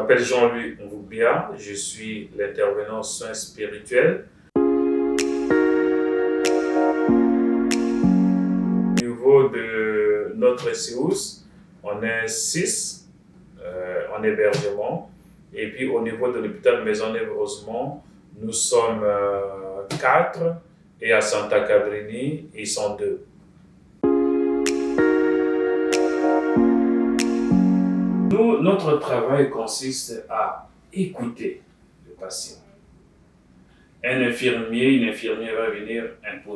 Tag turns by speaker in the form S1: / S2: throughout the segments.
S1: m'appelle Jean-Louis Mvubia, je suis l'intervenant soins spirituels. Au niveau de notre SEOUS, on est 6 en hébergement. Et puis au niveau de l'hôpital Maisonneuve-Rosemont, nous sommes 4 et à Santa Cabrini, ils sont 2. Notre travail consiste à écouter le patient. Un infirmier, une infirmière va venir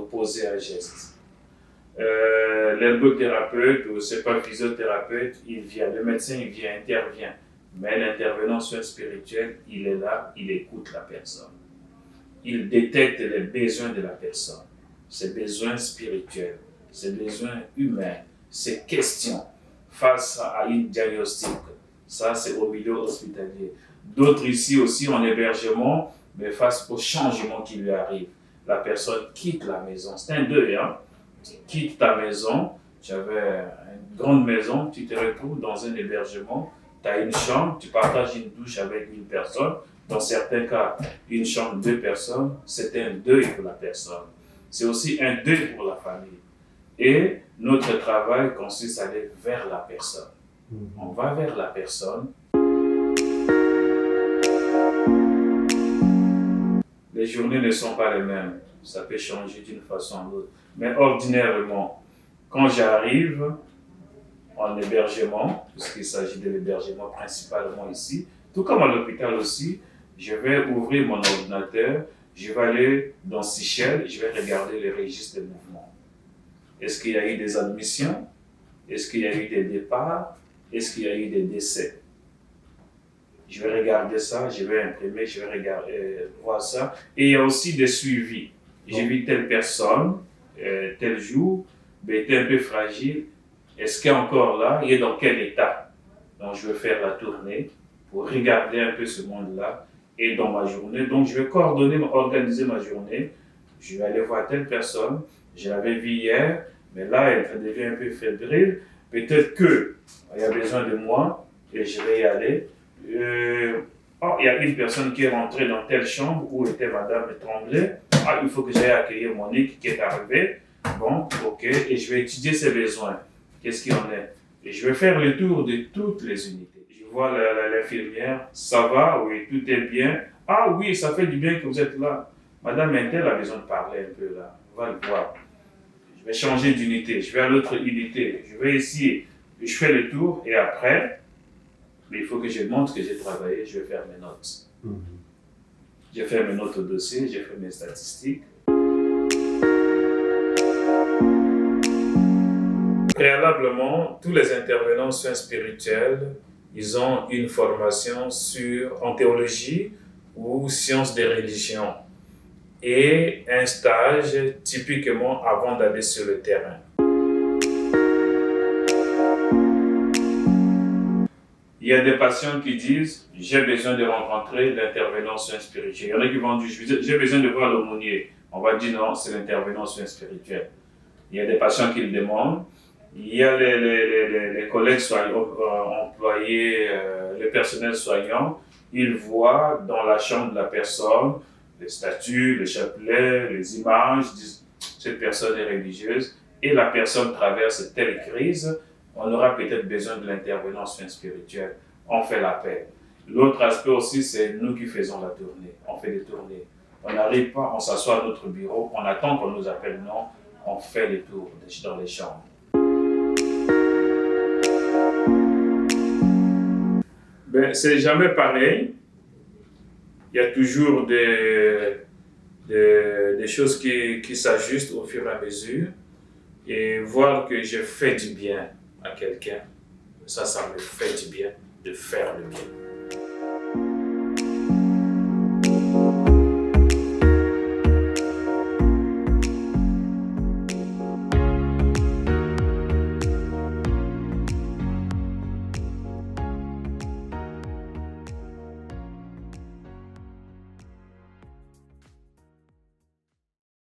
S1: poser un geste. L'ergothérapeute ou c'est pas physiothérapeute, il vient, le médecin il vient, intervient. Mais l'intervenant soins spirituels, il est là, il écoute la personne. Il détecte les besoins de la personne, ses besoins spirituels, ses besoins humains, ses questions face à une diagnostic. Ça, c'est au milieu hospitalier. D'autres ici aussi en hébergement, mais face au changement qui lui arrive. La personne quitte la maison. C'est un deuil, hein? Tu quittes ta maison, tu avais une grande maison, tu te retrouves dans un hébergement, tu as une chambre, tu partages une douche avec une personne. Dans certains cas, une chambre, 2 personnes, c'est un deuil pour la personne. C'est aussi un deuil pour la famille. Et notre travail consiste à aller vers la personne. On va vers la personne. Les journées ne sont pas les mêmes. Ça peut changer d'une façon ou l'autre. Mais ordinairement, quand j'arrive en hébergement, puisqu'il s'agit de l'hébergement principalement ici, tout comme à l'hôpital aussi, je vais ouvrir mon ordinateur, je vais aller dans Sichel, je vais regarder les registres de mouvement. Est-ce qu'il y a eu des admissions? Est-ce qu'il y a eu des départs? Est-ce qu'il y a eu des décès? Je vais regarder ça, je vais imprimer, je vais voir ça. Et il y a aussi des suivis. J'ai vu telle personne, tel jour, mais était un peu fragile. Est-ce qu'il est encore là? Il est dans quel état? Donc je vais faire la tournée pour regarder un peu ce monde-là et dans ma journée. Donc je vais organiser ma journée. Je vais aller voir telle personne. Je l'avais vue hier, mais là elle devient un peu fébrile. Peut-être qu'il y a besoin de moi et je vais y aller. Il y a une personne qui est rentrée dans telle chambre où était Madame Tremblay. Il faut que j'aille accueillir Monique qui est arrivée. Bon, ok, et je vais étudier ses besoins. Qu'est-ce qu'il en est? Et je vais faire le tour de toutes les unités. Je vois l'infirmière, ça va, oui, tout est bien. Ah oui, ça fait du bien que vous êtes là. Madame Intel a besoin de parler un peu là. On va le voir. Je vais changer d'unité, je vais à l'autre unité, je vais ici, je fais le tour et après, il faut que je montre que j'ai travaillé, je vais faire mes notes. J'ai fait mes notes au dossier, j'ai fait mes statistiques. Préalablement, tous les intervenants soins spirituels, ils ont une formation en théologie ou sciences des religions et un stage typiquement avant d'aller sur le terrain. Il y a des patients qui disent « j'ai besoin de rencontrer l'intervenant soins spirituels ». Il y en a qui vont dire « j'ai besoin de voir l'aumônier ». On va dire « non, c'est l'intervenant soins spirituels ». Il y a des patients qui le demandent. Il y a les collègues employés, le personnel soignant. Ils voient dans la chambre de la personne les statues, les chapelets, les images, disent cette personne est religieuse et la personne traverse telle crise, on aura peut-être besoin de l'intervenant soins spirituels. On fait l'appel. L'autre aspect aussi, c'est nous qui faisons la tournée. On fait des tournées. On n'arrive pas, on s'assoit à notre bureau, on attend qu'on nous appelle, non, on fait les tours dans les chambres. C'est jamais pareil. Il y a toujours des choses qui s'ajustent au fur et à mesure. Et voir que je fais du bien à quelqu'un, ça me fait du bien de faire le bien.